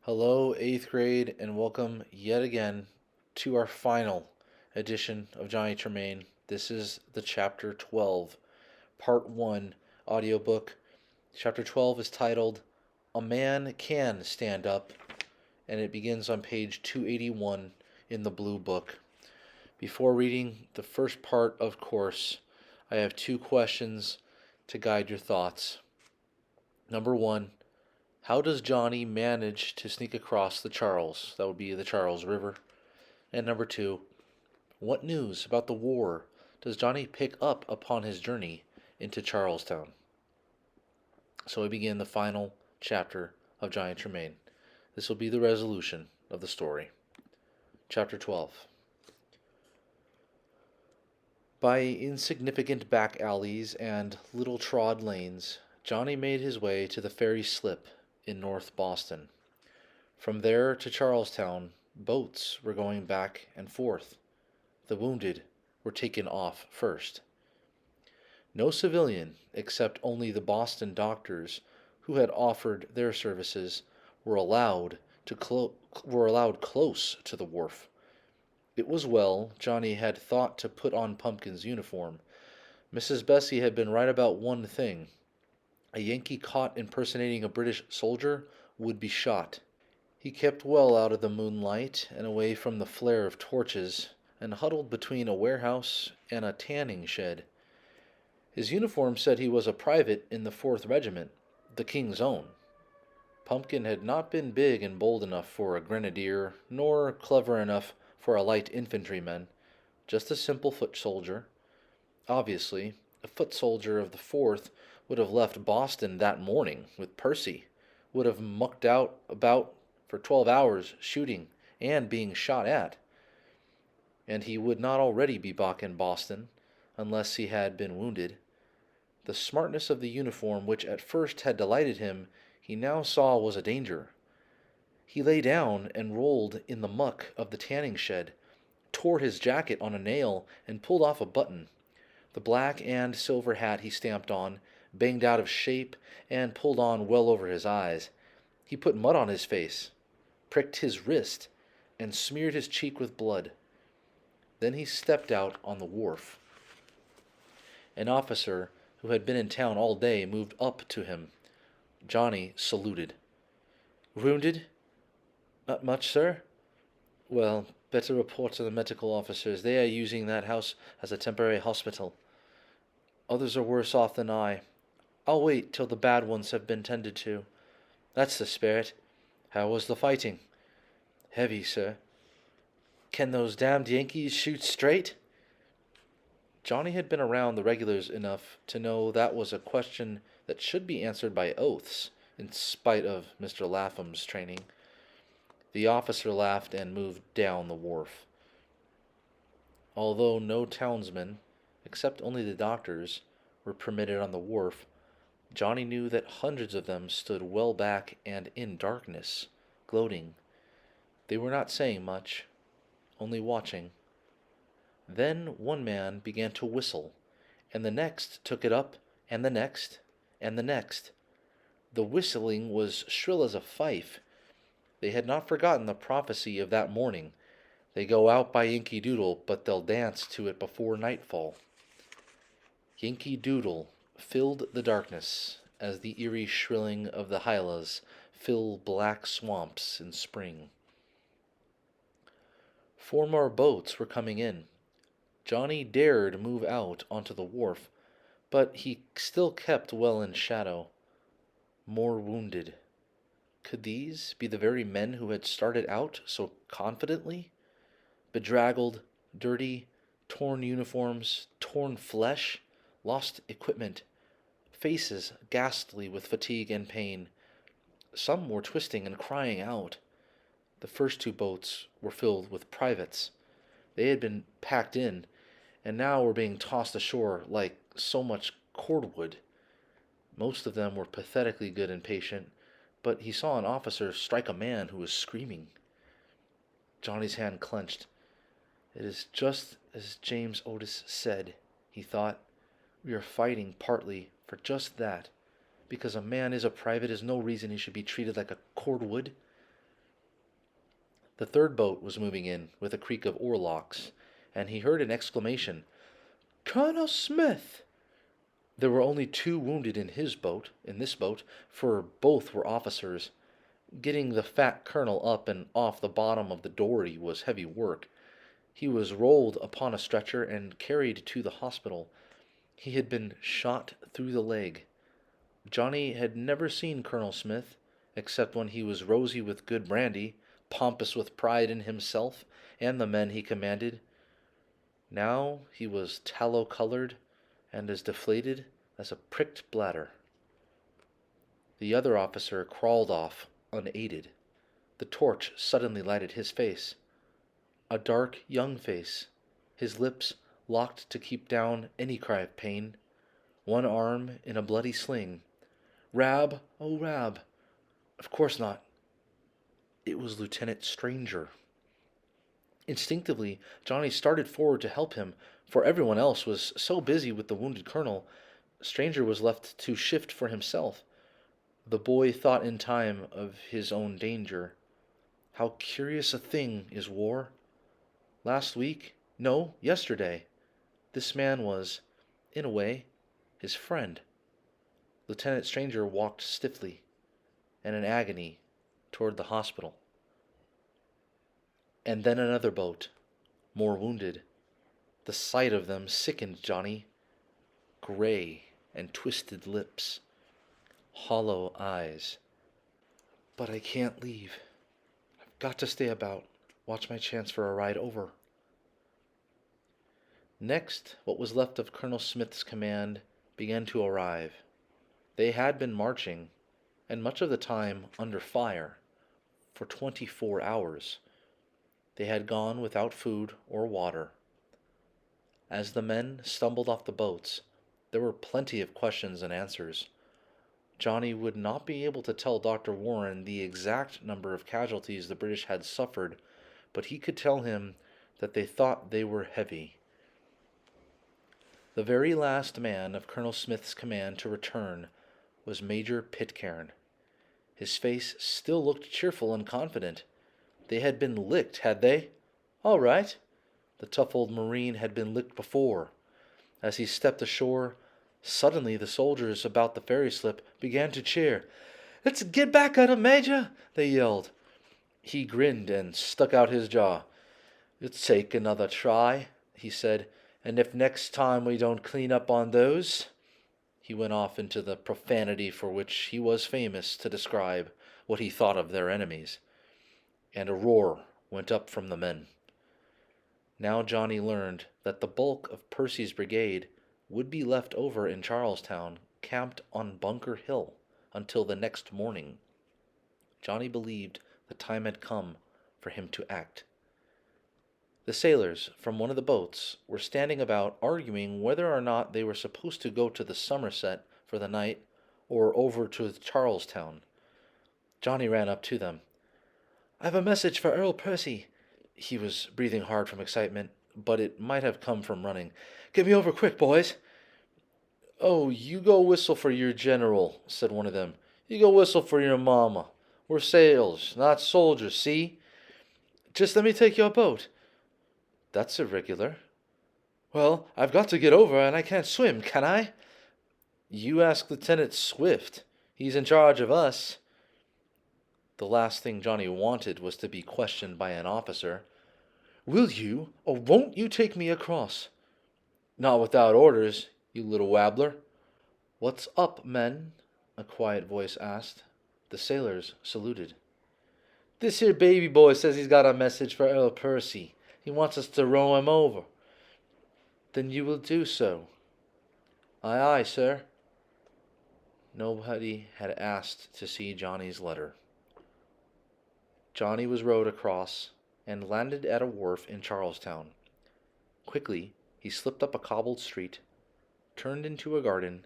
Hello, 8th grade, and welcome yet again to our final edition of Johnny Tremain. This is the Chapter 12, Part 1 audiobook. Chapter 12 is titled A Man Can Stand Up, and it begins on page 281 in the Blue Book. Before reading the first part, of course, I have two questions to guide your thoughts. Number one, how does Johnny manage to sneak across the Charles? That would be the Charles River. And number two, what news about the war does Johnny pick up upon his journey into Charlestown? So we begin the final chapter of Johnny Tremain. This will be the resolution of the story. Chapter 12. By insignificant back alleys and little trod lanes, Johnny made his way to the ferry slip in North Boston. From there to Charlestown, boats were going back and forth. The wounded were taken off first. No civilian, except only the Boston doctors who had offered their services, were allowed close to the wharf. It was well Johnny had thought to put on Pumpkin's uniform. Mrs. Bessie had been right about one thing. A Yankee caught impersonating a British soldier would be shot. He kept well out of the moonlight and away from the flare of torches, and huddled between a warehouse and a tanning shed. His uniform said he was a private in the 4th Regiment, the King's Own. Pumpkin had not been big and bold enough for a grenadier, nor clever enough for a light infantryman, just a simple foot soldier. Obviously, a foot soldier of the 4th would have left Boston that morning with Percy, would have mucked about for 12 hours shooting and being shot at. And he would not already be back in Boston, unless he had been wounded. The smartness of the uniform, which at first had delighted him, he now saw was a danger. He lay down and rolled in the muck of the tanning shed, tore his jacket on a nail, and pulled off a button. The black and silver hat he stamped on, banged out of shape, and pulled on well over his eyes. He put mud on his face, pricked his wrist, and smeared his cheek with blood. Then he stepped out on the wharf. An officer who had been in town all day moved up to him. Johnny saluted. "Wounded?" "Not much, sir." "Well, better report to the medical officers. They are using that house as a temporary hospital. Others are worse off than I. I'll wait till the bad ones have been tended to." "That's the spirit. How was the fighting?" "Heavy, sir." "Can those damned Yankees shoot straight?" Johnny had been around the regulars enough to know that was a question that should be answered by oaths, in spite of Mr. Lapham's training. The officer laughed and moved down the wharf. Although no townsmen, except only the doctors, were permitted on the wharf, Johnny knew that hundreds of them stood well back and in darkness, gloating. They were not saying much, only watching. Then one man began to whistle, and the next took it up, and the next, and the next. The whistling was shrill as a fife. They had not forgotten the prophecy of that morning. They go out by Yankee Doodle, but they'll dance to it before nightfall. Yankee Doodle filled the darkness, as the eerie shrilling of the hylas fill black swamps in spring. 4 more boats were coming in. Johnny dared move out onto the wharf, but he still kept well in shadow. More wounded. Could these be the very men who had started out so confidently? Bedraggled, dirty, torn uniforms, torn flesh, lost equipment, faces ghastly with fatigue and pain. Some were twisting and crying out. The first 2 boats were filled with privates. They had been packed in, and now were being tossed ashore like so much cordwood. Most of them were pathetically good and patient, but he saw an officer strike a man who was screaming. Johnny's hand clenched. It is just as James Otis said, he thought. We are fighting partly for just that. Because a man is a private is no reason he should be treated like a cordwood. The third boat was moving in, with a creak of oarlocks, and he heard an exclamation. "Colonel Smith!" There were only 2 wounded in this boat, for both were officers. Getting the fat colonel up and off the bottom of the dory was heavy work. He was rolled upon a stretcher and carried to the hospital. He had been shot through the leg. Johnny had never seen Colonel Smith, except when he was rosy with good brandy, pompous with pride in himself and the men he commanded. Now he was tallow-colored and as deflated as a pricked bladder. The other officer crawled off, unaided. The torch suddenly lighted his face. A dark, young face, his lips locked to keep down any cry of pain, one arm in a bloody sling. "Rab, oh Rab!" Of course not. It was Lieutenant Stranger. Instinctively, Johnny started forward to help him, for everyone else was so busy with the wounded colonel. Stranger was left to shift for himself. The boy thought in time of his own danger. How curious a thing is war. Last week, no, yesterday, this man was, in a way, his friend. Lieutenant Stranger walked stiffly and in agony toward the hospital. And then another boat, more wounded. The sight of them sickened Johnny. Gray and twisted lips, hollow eyes. But I can't leave. I've got to stay about, watch my chance for a ride over. Next, what was left of Colonel Smith's command began to arrive. They had been marching, and much of the time under fire, for 24 hours. They had gone without food or water. As the men stumbled off the boats, there were plenty of questions and answers. Johnny would not be able to tell Dr. Warren the exact number of casualties the British had suffered, but he could tell him that they thought they were heavy. The very last man of Colonel Smith's command to return was Major Pitcairn. His face still looked cheerful and confident. They had been licked, had they? All right. The tough old Marine had been licked before. As he stepped ashore, suddenly the soldiers about the ferry slip began to cheer. "Let's get back at 'em, Major!" they yelled. He grinned and stuck out his jaw. "Let's take another try," he said, "and if next time we don't clean up on those—" He went off into the profanity for which he was famous to describe what he thought of their enemies. And a roar went up from the men. Now Johnny learned that the bulk of Percy's brigade would be left over in Charlestown, camped on Bunker Hill, until the next morning. Johnny believed the time had come for him to act. The sailors from one of the boats were standing about arguing whether or not they were supposed to go to the Somerset for the night or over to Charlestown. Johnny ran up to them. "I've a message for Earl Percy." He was breathing hard from excitement, but it might have come from running. "Get me over quick, boys." "Oh, you go whistle for your general," said one of them. "You go whistle for your mama. We're sailors, not soldiers, see? Just let me take your boat." "That's irregular." "Well, I've got to get over, and I can't swim, can I?" "You ask Lieutenant Swift. He's in charge of us." The last thing Johnny wanted was to be questioned by an officer. "Will you or won't you take me across?" "Not without orders, you little wabbler." "What's up, men?" a quiet voice asked. The sailors saluted. "This here baby boy says he's got a message for Earl Percy. He wants us to row him over." "Then you will do so." "Aye, aye, sir." Nobody had asked to see Johnny's letter. Johnny was rowed across and landed at a wharf in Charlestown. Quickly, he slipped up a cobbled street, turned into a garden,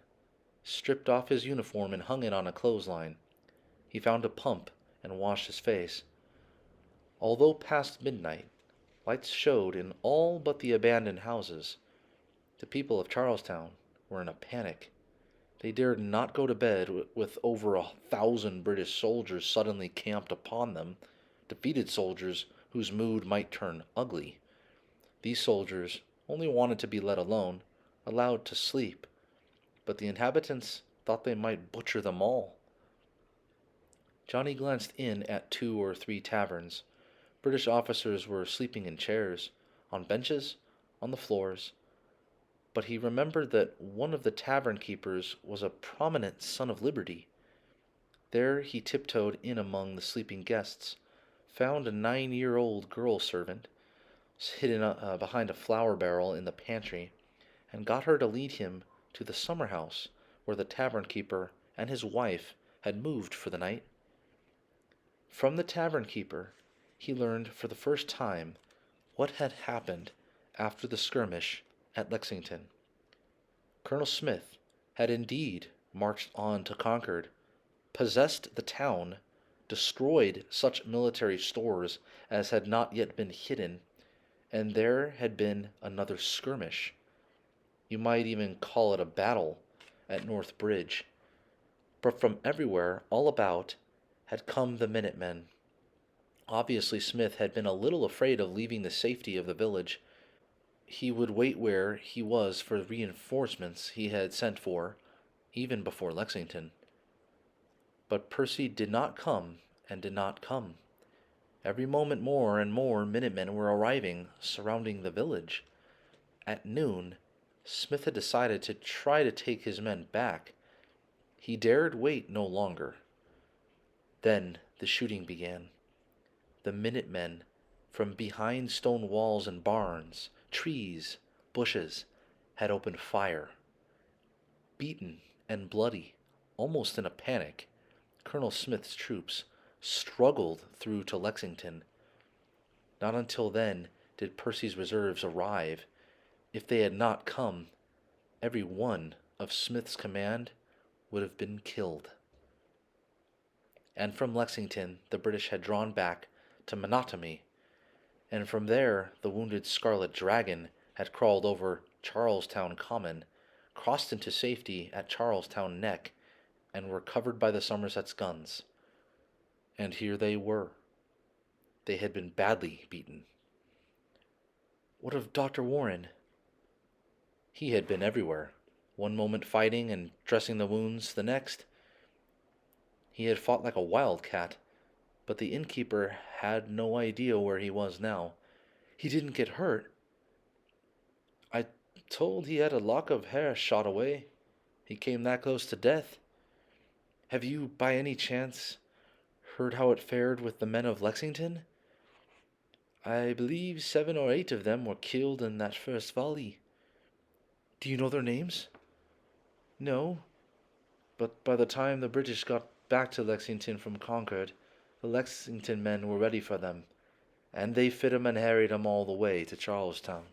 stripped off his uniform and hung it on a clothesline. He found a pump and washed his face. Although past midnight, lights showed in all but the abandoned houses. The people of Charlestown were in a panic. They dared not go to bed with over 1,000 British soldiers suddenly camped upon them. Defeated soldiers whose mood might turn ugly. These soldiers only wanted to be let alone, allowed to sleep, but the inhabitants thought they might butcher them all. Johnny glanced in at 2 or 3 taverns. British officers were sleeping in chairs, on benches, on the floors, but he remembered that one of the tavern keepers was a prominent son of liberty. There he tiptoed in among the sleeping guests, found a 9-year-old girl servant hidden behind a flour barrel in the pantry, and got her to lead him to the summer house where the tavern keeper and his wife had moved for the night. From the tavern keeper he learned for the first time what had happened after the skirmish at Lexington. Colonel Smith had indeed marched on to Concord, possessed the town, destroyed such military stores as had not yet been hidden, and there had been another skirmish. You might even call it a battle at North Bridge. But from everywhere, all about, had come the Minutemen. Obviously, Smith had been a little afraid of leaving the safety of the village. He would wait where he was for the reinforcements he had sent for, even before Lexington. But Percy did not come, and did not come. Every moment more and more Minutemen were arriving, surrounding the village. At noon, Smith had decided to try to take his men back. He dared wait no longer. Then the shooting began. The Minutemen, from behind stone walls and barns, trees, bushes, had opened fire. Beaten and bloody, almost in a panic, Colonel Smith's troops struggled through to Lexington. Not until then did Percy's reserves arrive. If they had not come, every one of Smith's command would have been killed. And from Lexington the British had drawn back to Menotomy, and from there the wounded Scarlet Dragon had crawled over Charlestown Common, crossed into safety at Charlestown Neck, and were covered by the Somerset's guns. And here they were. They had been badly beaten. What of Dr. Warren? He had been everywhere, one moment fighting and dressing the wounds, the next. He had fought like a wildcat, but the innkeeper had no idea where he was now. He didn't get hurt. I told he had a lock of hair shot away. He came that close to death. Have you, by any chance, heard how it fared with the men of Lexington? I believe 7 or 8 of them were killed in that first volley. Do you know their names? No, but by the time the British got back to Lexington from Concord, the Lexington men were ready for them, and they fit 'em and harried 'em all the way to Charlestown.